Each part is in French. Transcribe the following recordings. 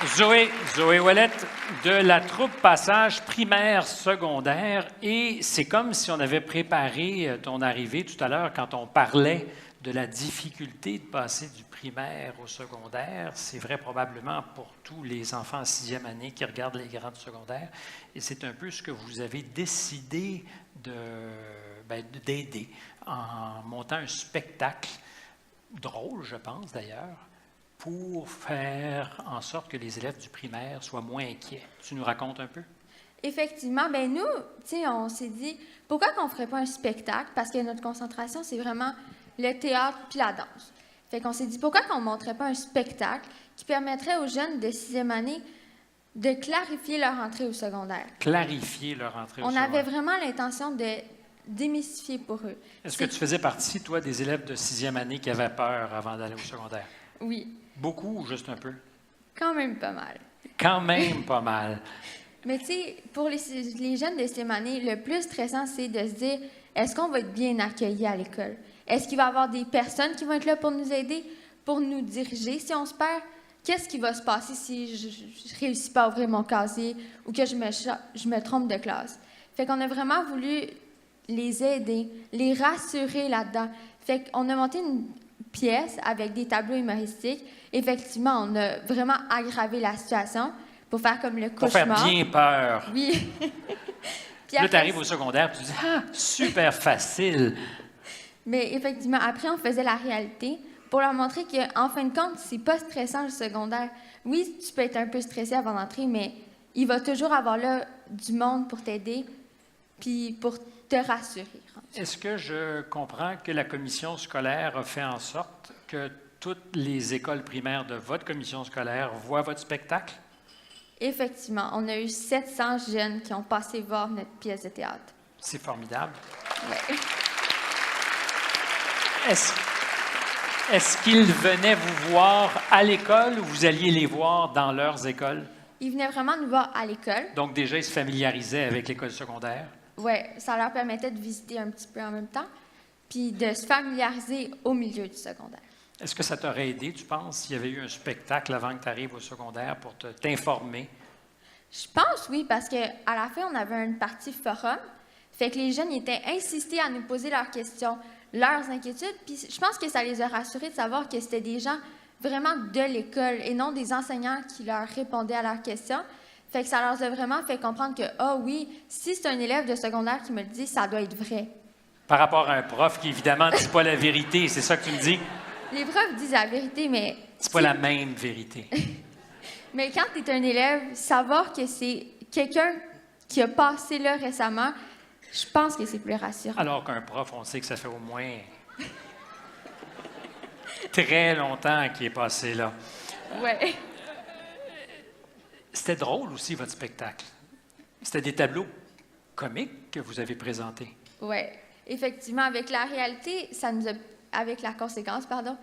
Zoé Ouellette de la troupe Passage primaire-secondaire. Et c'est comme si on avait préparé ton arrivée tout à l'heure quand on parlait de la difficulté de passer du primaire au secondaire. C'est vrai probablement pour tous les enfants en sixième année qui regardent les grands du secondaire. Et c'est un peu ce que vous avez décidé d'aider en montant un spectacle drôle, je pense d'ailleurs, pour faire en sorte que les élèves du primaire soient moins inquiets. Tu nous racontes un peu? Effectivement, ben nous, tu sais, on s'est dit, pourquoi qu'on ne ferait pas un spectacle? Parce que notre concentration, c'est vraiment le théâtre puis la danse. Fait qu'on s'est dit, pourquoi qu'on ne montrait pas un spectacle qui permettrait aux jeunes de sixième année de clarifier leur entrée au secondaire? Clarifier leur entrée au secondaire. On avait vraiment l'intention de démystifier pour eux. Est-ce que tu faisais partie, toi, des élèves de sixième année qui avaient peur avant d'aller au secondaire? Oui. Beaucoup ou juste un peu? Quand même pas mal. Quand même pas mal. Mais tu sais, pour les jeunes de sixième année, le plus stressant, c'est de se dire, est-ce qu'on va être bien accueillis à l'école? Est-ce qu'il va y avoir des personnes qui vont être là pour nous aider, pour nous diriger si on se perd? Qu'est-ce qui va se passer si je ne réussis pas à ouvrir mon casier ou que je me trompe de classe? Fait qu'on a vraiment voulu les aider, les rassurer là-dedans. Fait qu'on a monté une pièce avec des tableaux humoristiques. Effectivement, on a vraiment aggravé la situation pour faire comme le cauchemar. Pour faire bien peur. Oui. Puis là, tu arrives au secondaire et tu dis « Ah, super facile! » Mais effectivement, après, on faisait la réalité pour leur montrer qu'en fin de compte, c'est pas stressant le secondaire. Oui, tu peux être un peu stressé avant d'entrer, mais il va toujours avoir là du monde pour t'aider puis pour te rassurer. Est-ce que je comprends que la commission scolaire a fait en sorte que toutes les écoles primaires de votre commission scolaire voient votre spectacle? Effectivement, on a eu 700 jeunes qui ont passé voir notre pièce de théâtre. C'est formidable. Ouais. Est-ce qu'ils venaient vous voir à l'école ou vous alliez les voir dans leurs écoles? Ils venaient vraiment nous voir à l'école. Donc déjà, ils se familiarisaient avec l'école secondaire? Oui, ça leur permettait de visiter un petit peu en même temps, puis de se familiariser au milieu du secondaire. Est-ce que ça t'aurait aidé, tu penses, s'il y avait eu un spectacle avant que tu arrives au secondaire pour t'informer? Je pense oui, parce qu'à la fin, on avait une partie forum. Fait que les jeunes étaient insistés à nous poser leurs questions, leurs inquiétudes. Puis je pense que ça les a rassurés de savoir que c'était des gens vraiment de l'école et non des enseignants qui leur répondaient à leurs questions. Fait que ça leur a vraiment fait comprendre que, ah oui, si c'est un élève de secondaire qui me le dit, ça doit être vrai. Par rapport à un prof qui, évidemment, ne dit pas la vérité, c'est ça que tu me dis? Les profs disent la vérité, mais... C'est pas la même vérité. Mais quand tu es un élève, savoir que c'est quelqu'un qui a passé là récemment, je pense que c'est plus rassurant. Alors qu'un prof, on sait que ça fait au moins très longtemps qu'il est passé là. Ouais. C'était drôle aussi, votre spectacle. C'était des tableaux comiques que vous avez présentés. Oui, effectivement. Avec la réalité, ça nous a... Avec la conséquence, pardon,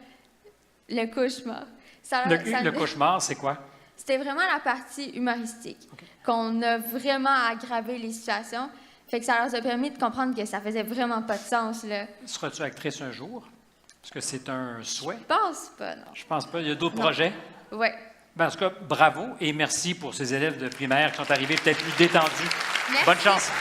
le cauchemar. Le cauchemar, c'est quoi? C'était vraiment la partie humoristique, qu'on a vraiment aggravé les situations. Fait que ça leur a permis de comprendre que ça faisait vraiment pas de sens, là. Seras-tu actrice un jour? Est-ce que c'est un souhait? Je pense pas, non. Je pense pas. Il y a d'autres projets? Oui. Ben, en tout cas, bravo et merci pour ces élèves de primaire qui sont arrivés peut-être plus détendus. Merci. Bonne chance.